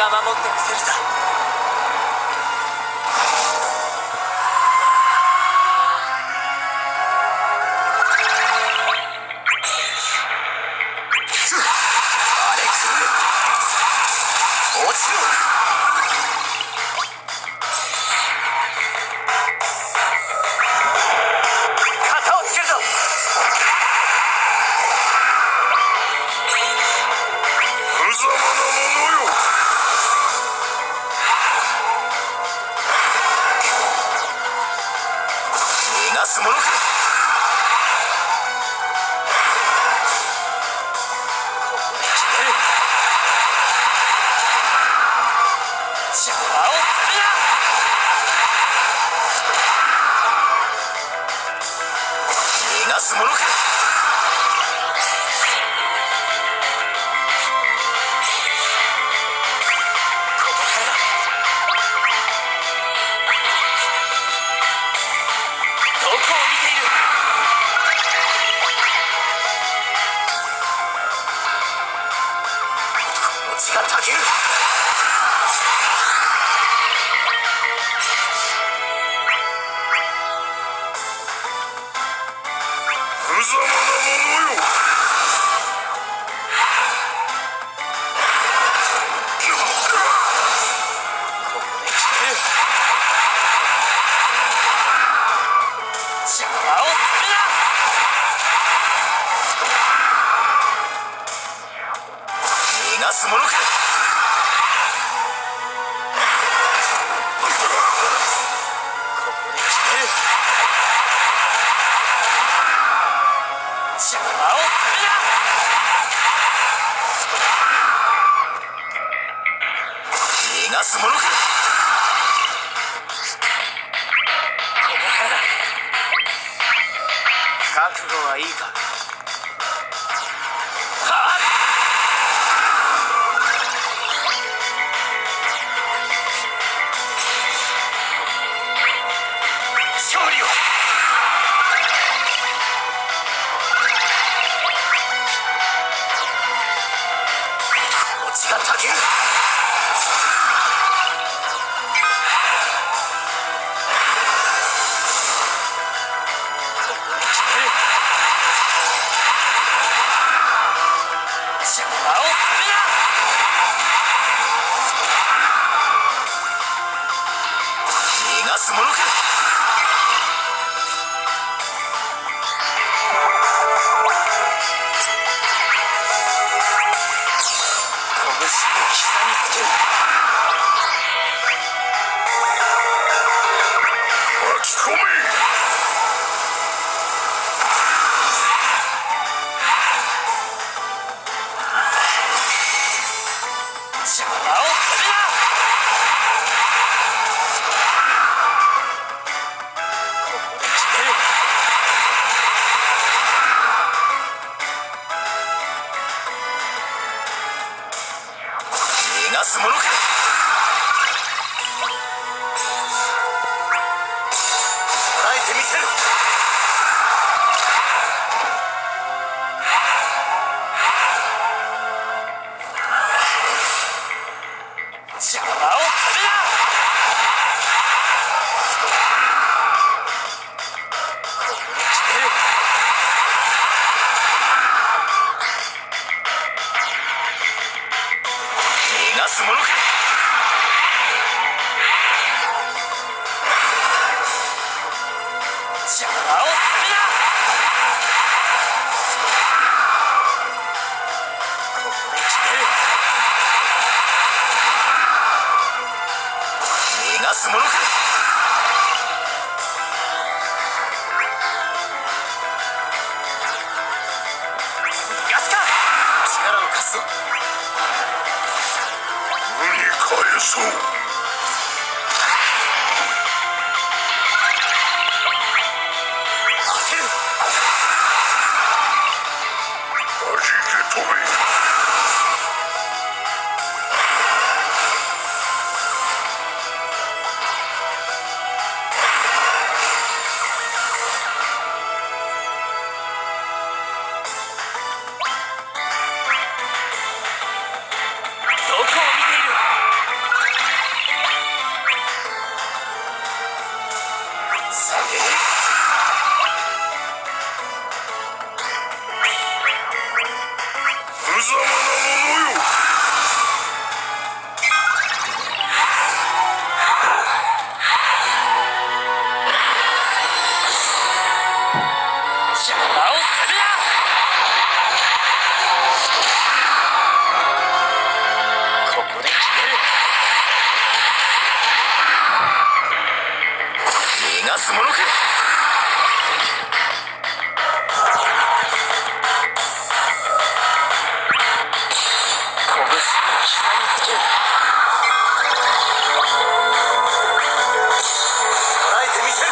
が守ってみせるさ。覚悟はいいか。勝利を。こちがたける。ざまなものよ。邪魔をするな。ここで決める。逃がすものか。拳を膝につける。捉えてみせる。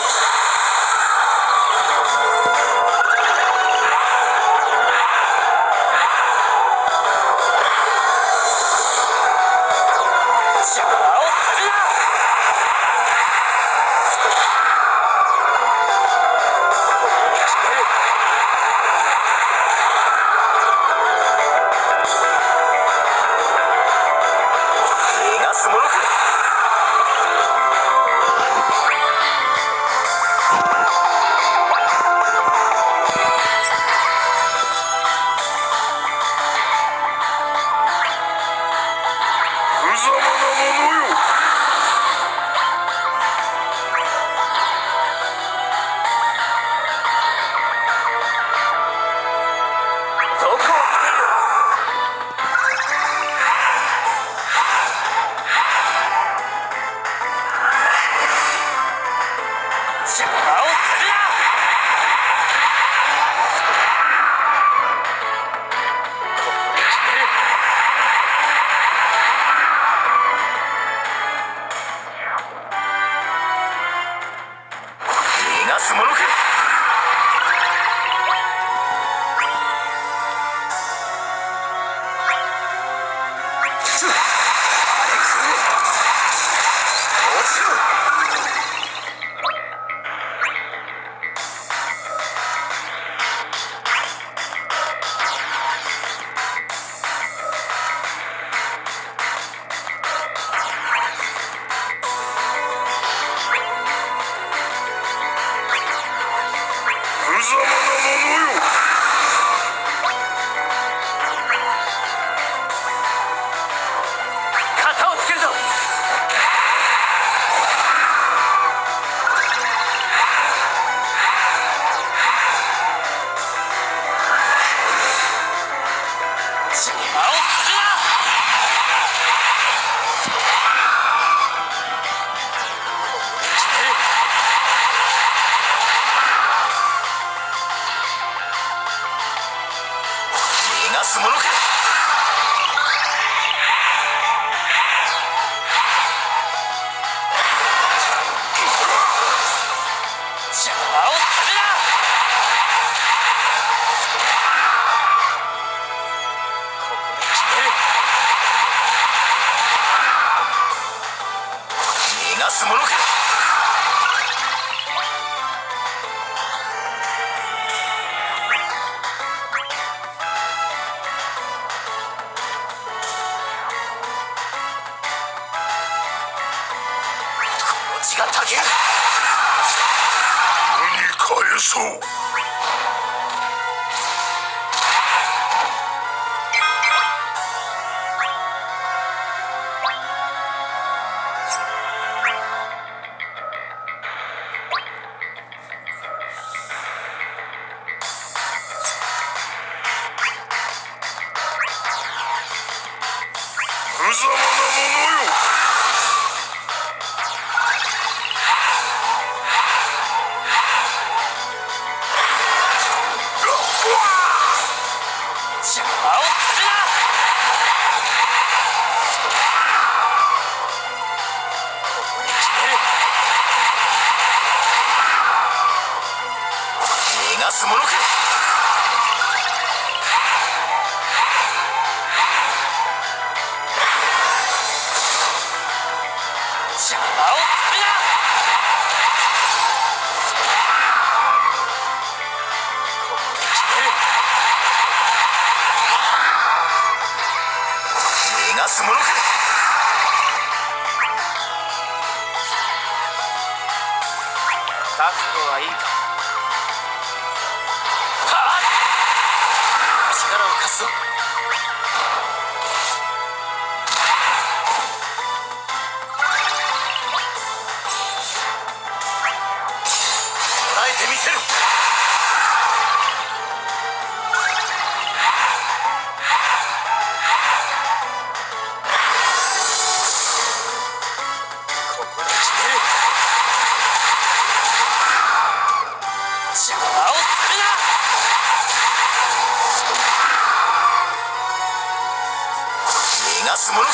邪魔をするな。逃がすものか。無様なものよ。どこを見ている。邪魔をするな。ここで決める。逃がすものか。落ちろ。無様なものよ。型をつけるぞ。邪魔をするな。ここで決める。逃がすものか。邪魔をするな。ここで決める。逃がすものか。この血がたける。無に返そう。無様なものよ。邪魔をするな。ここで決める。逃がすものか。邪魔をするな。ここで決める。逃がすものか。覚悟はいいか。はあ、力を貸すぞ。なすものか。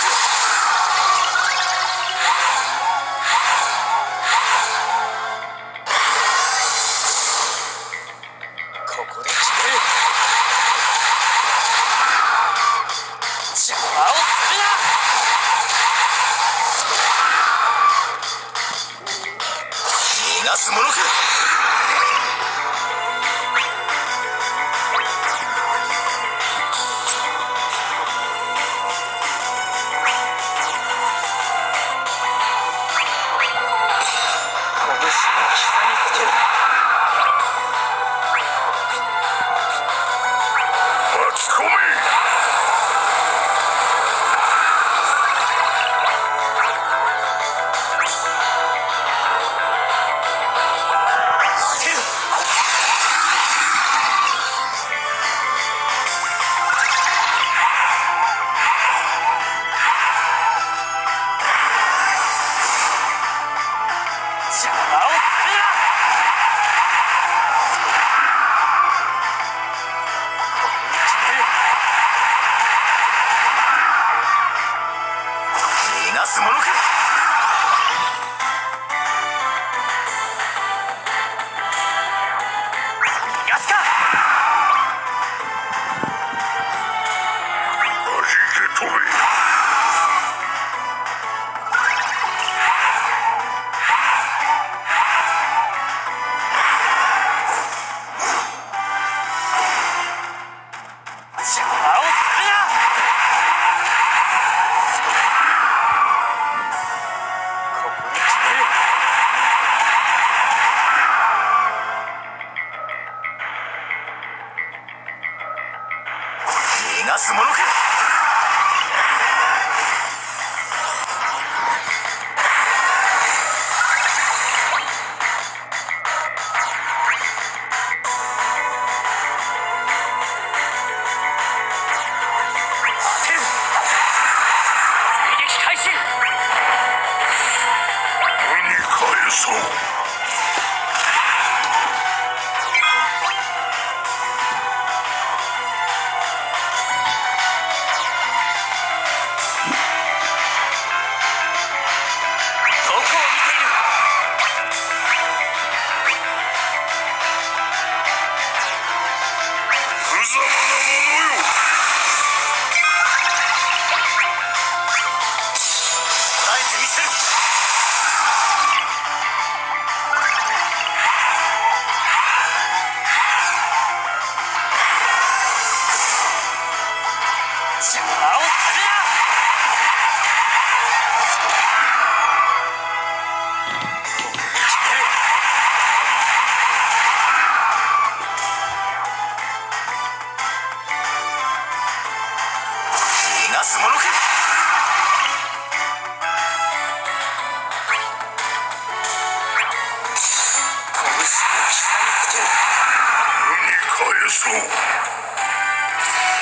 ここで決める。邪魔をするな。逃がすものか。逃がすものか。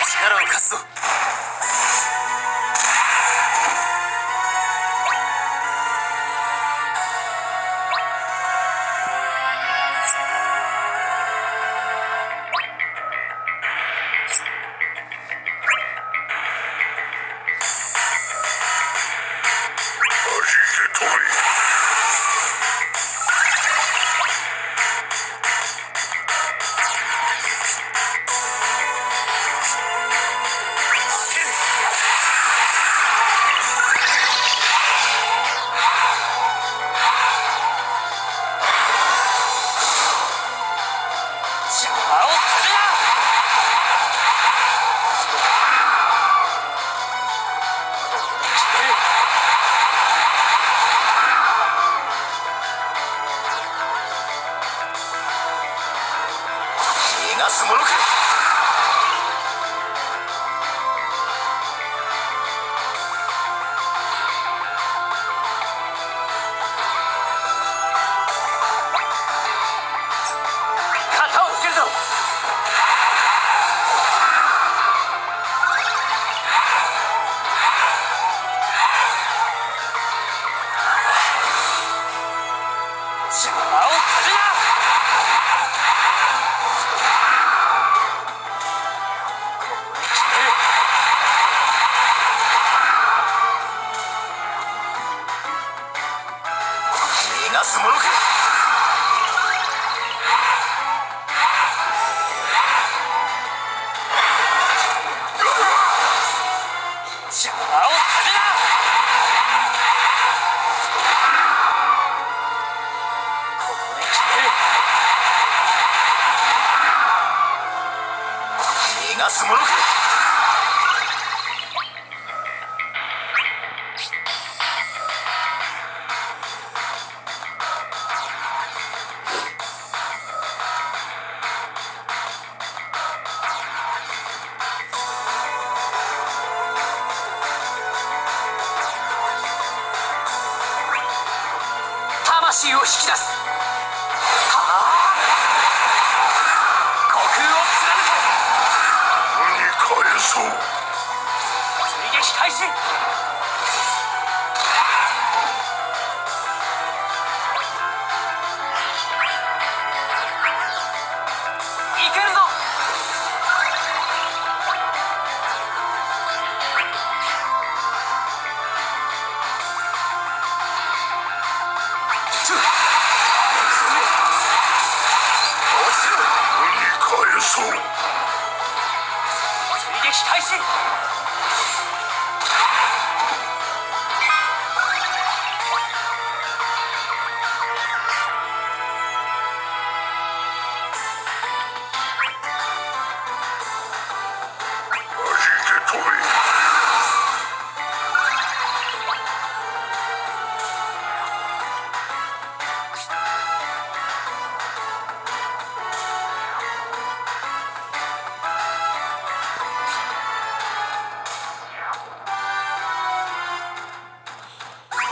力を貸すぞ。邪魔をするな。ここで決める。逃がすものか。魂を引き出す。はあ、虚空を貫け。無に返そう。追撃開始。いけるぞ。そう。追撃開始。飛べ。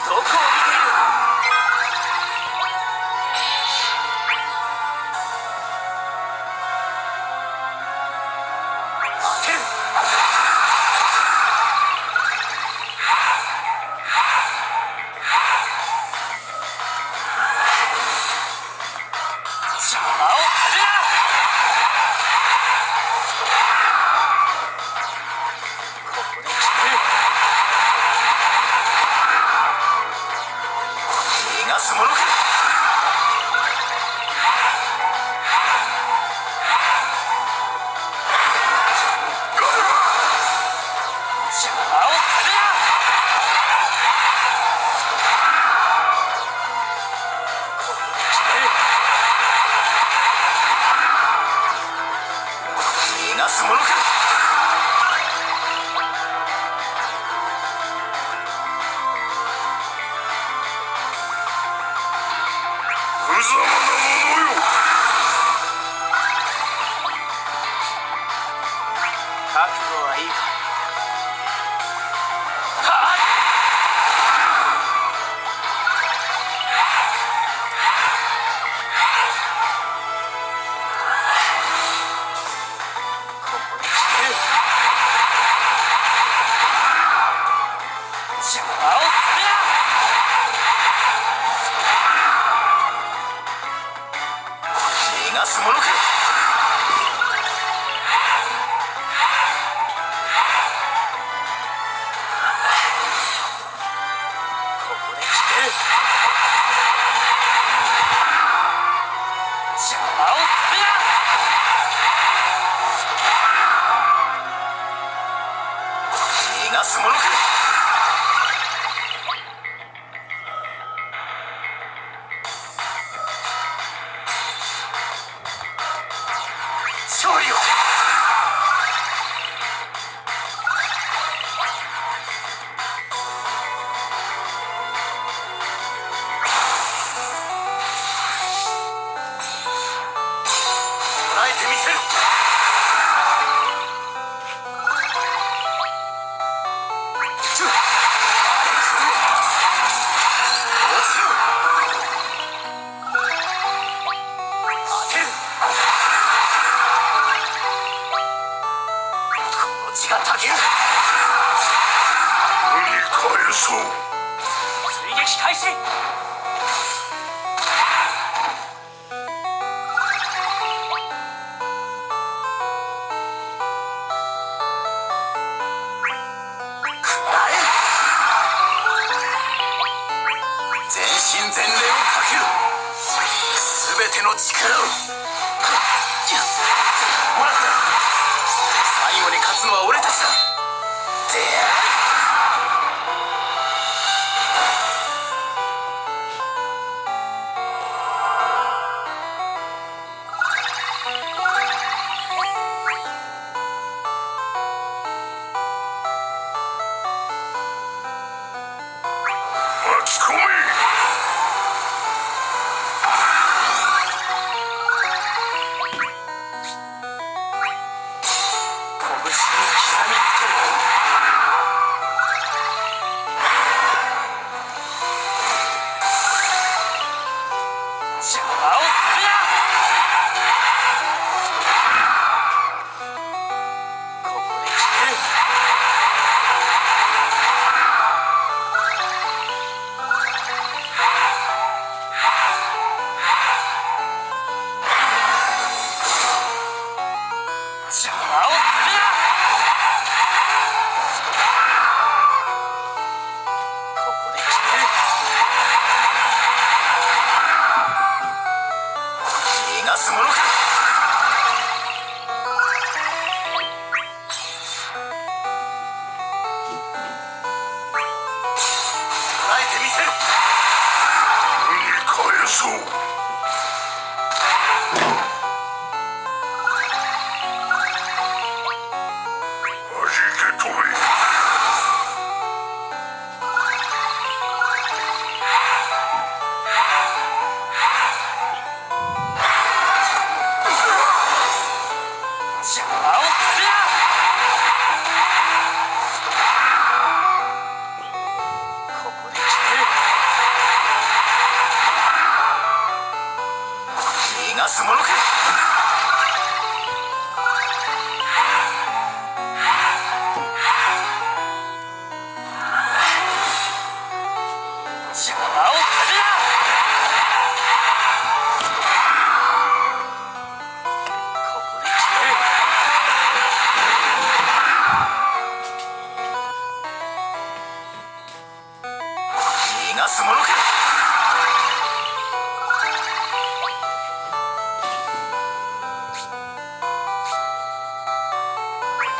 どこを見ている。当てる。邪魔をするな。ここで決める。逃がすものか。邪魔をするな。ここで決める。逃がすものか。無様なものよ。覚悟はいいか。はあ、ここで決める。邪魔をするな。逃がすものか。ここで決める。邪魔をするな。逃がすものか。勝利を。捉えてみせる。当てる。こっちがたける。無に返そう。追撃開始。全身全霊をかける。すべての力を。もらった。最後に勝つのは俺たちだ。である。そう弾け飛べ邪魔をするな。ここで決める。逃がすものか。邪魔をするな。ここで決める。逃がすものか。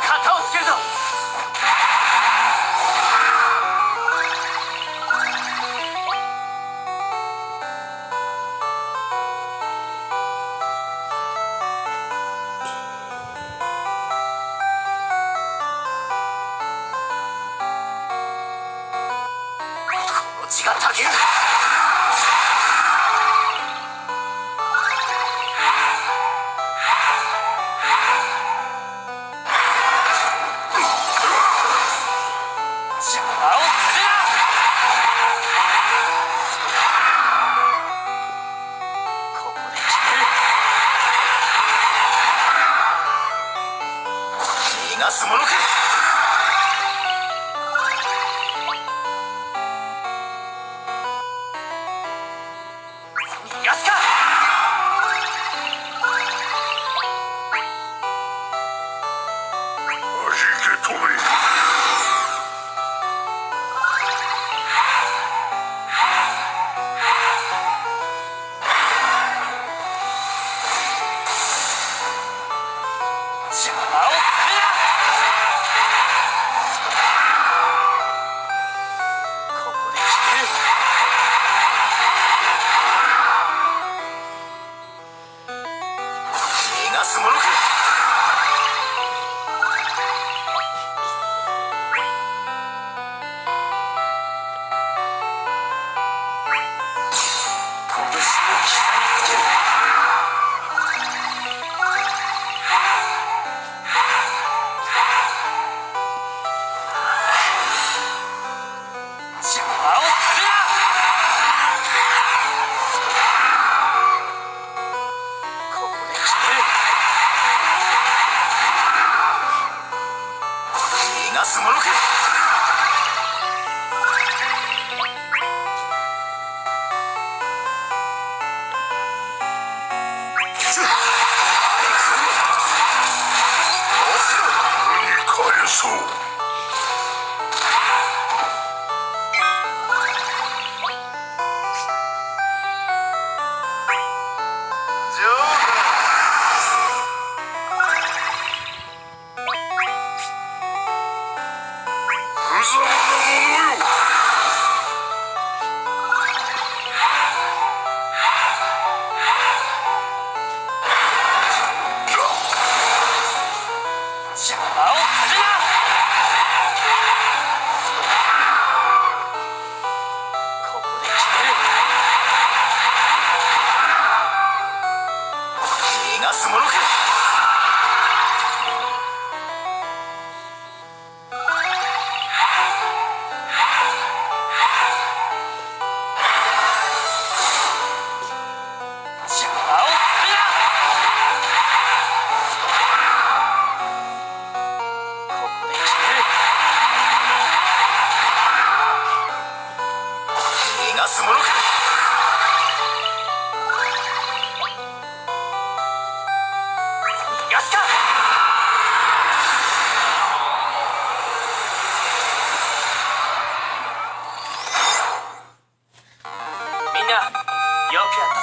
肩をつけるぞ。この血がたぎる。邪魔をするな。ここで決める。逃がすものか。逃がすか。弾け飛べ邪魔をするな。ここで決める。逃がすものか。拳を膝につける。邪魔をするな。ここで決める。逃がすものか。返そう無様なものよ邪魔をするな。ここで決める。逃がすものか。邪魔をするな。ここで決める。逃がすものか。逃がすか。みんなよくやった。